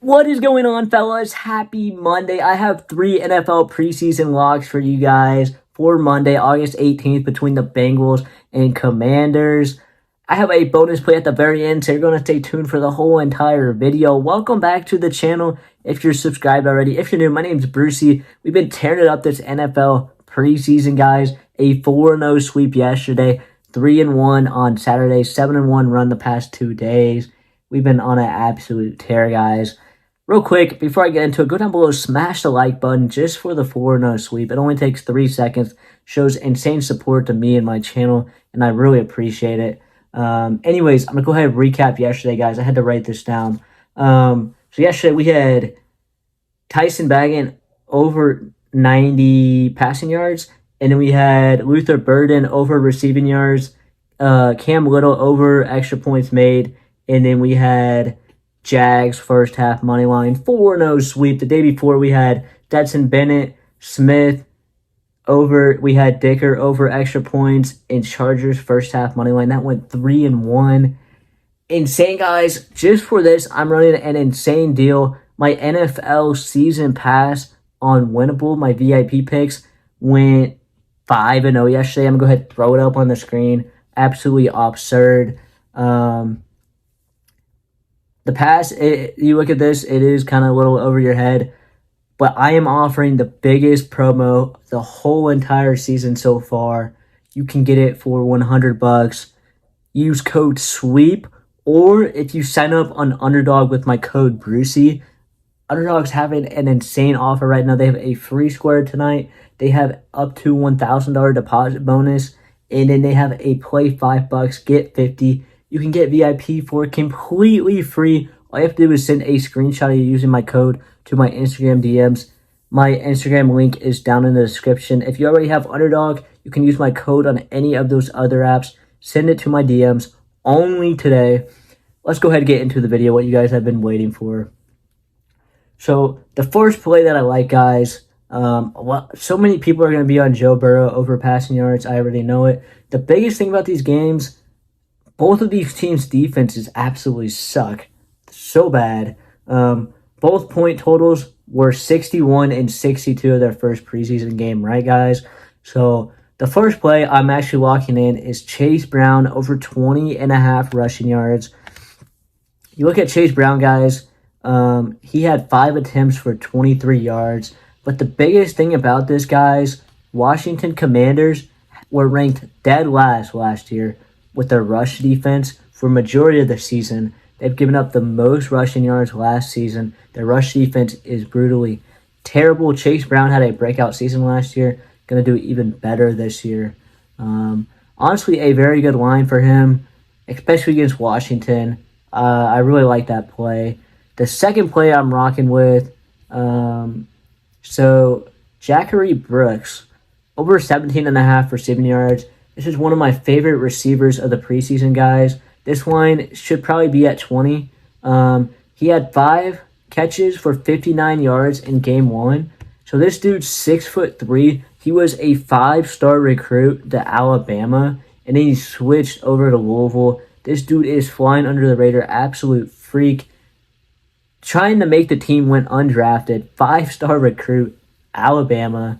What is going on, fellas? Happy Monday. I have 3 NFL preseason locks for you guys for Monday, August 18th, between the Bengals and Commanders. I have a bonus play at the very end, so you're going to stay tuned for the whole entire video. Welcome back to the channel if you're subscribed already. If you're new, my name's Brucey. We've been tearing it up this NFL preseason, guys. A 4-0 sweep yesterday, 3-1 on Saturday, 7-1 run the past 2 days. We've been on an absolute tear, guys. Real quick, before I get into it, go down below, smash the like button just for the 4-0 sweep. It only takes 3 seconds, shows insane support to me and my channel, and I really appreciate it. Anyways, I'm going to go ahead and recap yesterday, guys. I had to write this down. So yesterday we had Tyson Bagent over 90 passing yards, and then we had Luther Burden over receiving yards, Cam Little over extra points made, and then we had Jags first half money line 4-0 sweep. The day before we had Stetson Bennett, Smith over. We had Dicker over extra points, and Chargers first half money line that went 3-1. Insane, guys. Just for this, I'm running an insane deal. My NFL season pass on Winnable, my VIP picks, went 5-0 yesterday. I'm gonna go ahead and throw it up on the screen. Absolutely absurd. The pass, you look at this, it is kind of a little over your head, but I am offering the biggest promo the whole entire season so far. You can get it for $100. Use code SWEEP, or if you sign up on Underdog with my code Brucey, Underdog's having an insane offer right now. They have a free square tonight. They have up to $1,000 deposit bonus, and then they have a play $5, get 50. You can get VIP for completely free. All you have to do is send a screenshot of you using my code to my Instagram DMs. My Instagram link is down in the description. If you already have Underdog, you can use my code on any of those other apps. Send it to my DMs only today. Let's go ahead and get into the video, what you guys have been waiting for. So the first play that I like, guys, so many people are going to be on Joe Burrow over passing yards. I already know it. The biggest thing about these games, both of these teams' defenses absolutely suck. So bad. Both point totals were 61 and 62 of their first preseason game, right, guys? So the first play I'm actually locking in is Chase Brown over 20.5 rushing yards. You look at Chase Brown, guys. He had 5 attempts for 23 yards. But the biggest thing about this, guys, Washington Commanders were ranked dead last year with their rush defense for majority of the season. They've given up the most rushing yards last season. Their rush defense is brutally terrible. Chase Brown had a breakout season last year. Going to do even better this year. Honestly, a very good line for him, especially against Washington. I really like that play. The second play I'm rocking with, so Jackery Brooks, over 17.5 receiving yards. This is one of my favorite receivers of the preseason, guys. This line should probably be at 20. He had 5 catches for 59 yards in game 1. So this dude's 6'3". He was a 5-star recruit to Alabama, and then he switched over to Louisville. This dude is flying under the radar, absolute freak. Trying to make the team went undrafted, 5-star recruit, Alabama.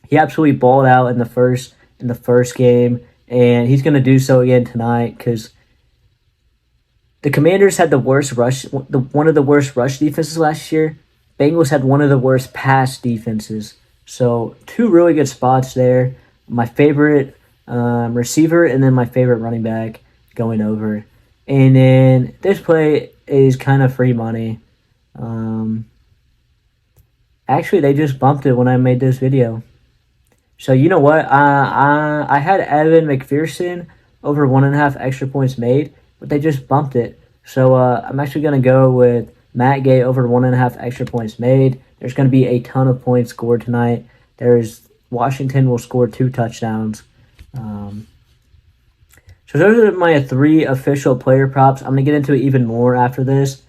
He absolutely balled out in the first game, and he's going to do so again tonight because the Commanders had the worst rush, one of the worst rush defenses last year. Bengals had one of the worst pass defenses. So 2 really good spots there. My favorite receiver and then my favorite running back going over. And then this play is kind of free money. Actually, they just bumped it when I made this video. So you know what? I had Evan McPherson over 1.5 extra points made, but they just bumped it. So I'm actually going to go with Matt Gay over 1.5 extra points made. There's going to be a ton of points scored tonight. Washington will score 2 touchdowns. So those are my 3 official player props. I'm going to get into it even more after this.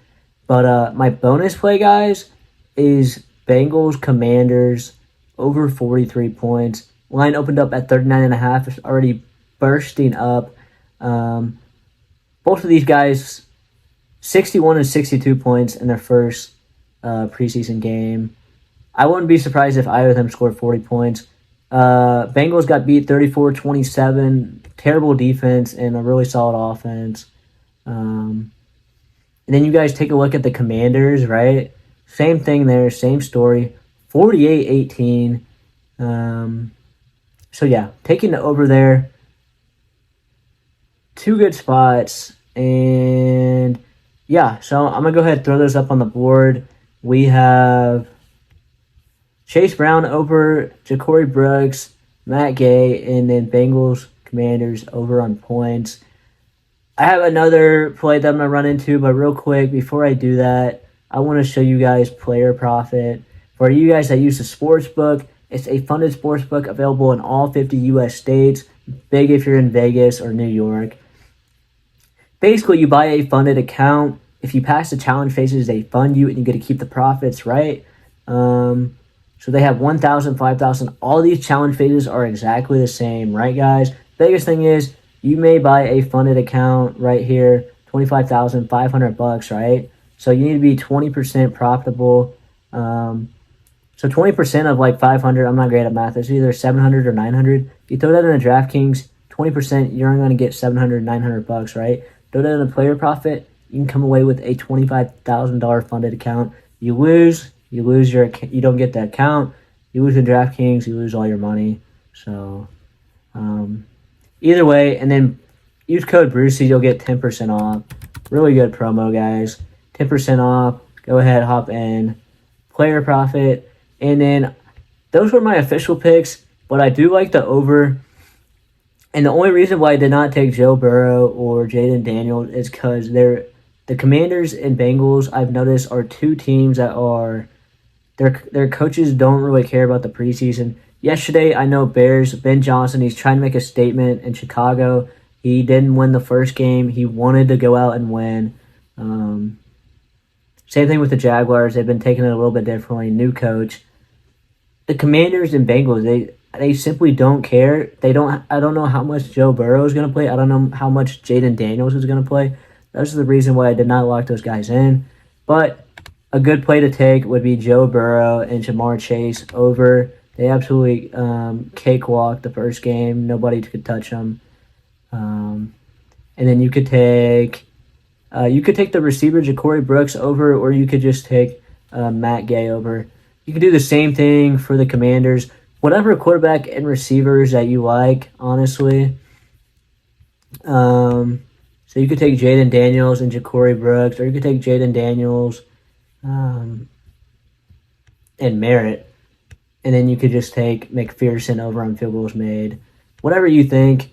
But my bonus play, guys, is Bengals Commanders over 43 points. Line opened up at 39.5. It's already bursting up. Both of these guys 61 and 62 points in their first preseason game. I wouldn't be surprised if either of them scored 40 points. Bengals got beat 34-27. Terrible defense and a really solid offense. And then you guys take a look at the Commanders, right? Same thing there, same story. 48-18. So yeah, taking the over there. Two good spots. And yeah, so I'm going to go ahead and throw those up on the board. We have Chase Brown over Ja'Cory Brooks, Matt Gay, and then Bengals Commanders over on points. I have another play that I'm going to run into, but real quick, before I do that, I want to show you guys player profit. For you guys that use the sportsbook, it's a funded sportsbook available in all 50 U.S. states. Big if you're in Vegas or New York. Basically, you buy a funded account. If you pass the challenge phases, they fund you, and you get to keep the profits, right? So they have 1,000, 5,000. All these challenge phases are exactly the same, right, guys? Biggest thing is you may buy a funded account right here, $25,500, right? So you need to be 20% profitable. So 20% of like 500, I'm not great at math. It's either 700 or 900. If you throw that in a DraftKings, 20%, you're only going to get 700, $900, right? Throw that in a player profit, you can come away with a $25,000 funded account. You lose you don't get the account. You lose the DraftKings, you lose all your money. So either way, and then use code Brucey, you'll get 10% off. Really good promo, guys. 10% off. Go ahead, hop in. Player profit. And then those were my official picks, but I do like the over. And the only reason why I did not take Joe Burrow or Jaden Daniels is because the Commanders and Bengals, I've noticed, are two teams that are their coaches don't really care about the preseason. Yesterday, I know Bears, Ben Johnson, he's trying to make a statement in Chicago. He didn't win the first game. He wanted to go out and win. Same thing with the Jaguars. They've been taking it a little bit differently. New coach. The Commanders and Bengals, they simply don't care. I don't know how much Joe Burrow is going to play. I don't know how much Jaden Daniels is going to play. That's the reason why I did not lock those guys in. But a good play to take would be Joe Burrow and Jamar Chase over. They absolutely cakewalked the first game. Nobody could touch them. And then you could take the receiver Ja'Cory Brooks over, or you could just take Matt Gay over. You could do the same thing for the Commanders. Whatever quarterback and receivers that you like, honestly. So you could take Jaden Daniels and Ja'Cory Brooks, or you could take Jaden Daniels and Merritt. And then you could just take McPherson over on field goals made. Whatever you think.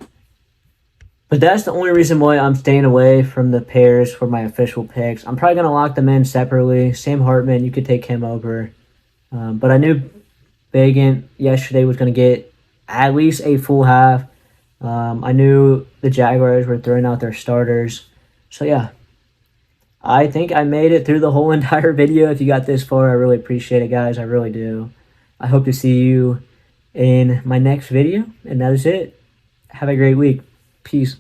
But that's the only reason why I'm staying away from the pairs for my official picks. I'm probably going to lock them in separately. Sam Hartman, you could take him over. But I knew Bagan yesterday was going to get at least a full half. I knew the Jaguars were throwing out their starters. So, yeah. I think I made it through the whole entire video. If you got this far, I really appreciate it, guys. I really do. I hope to see you in my next video. And that is it. Have a great week. Peace.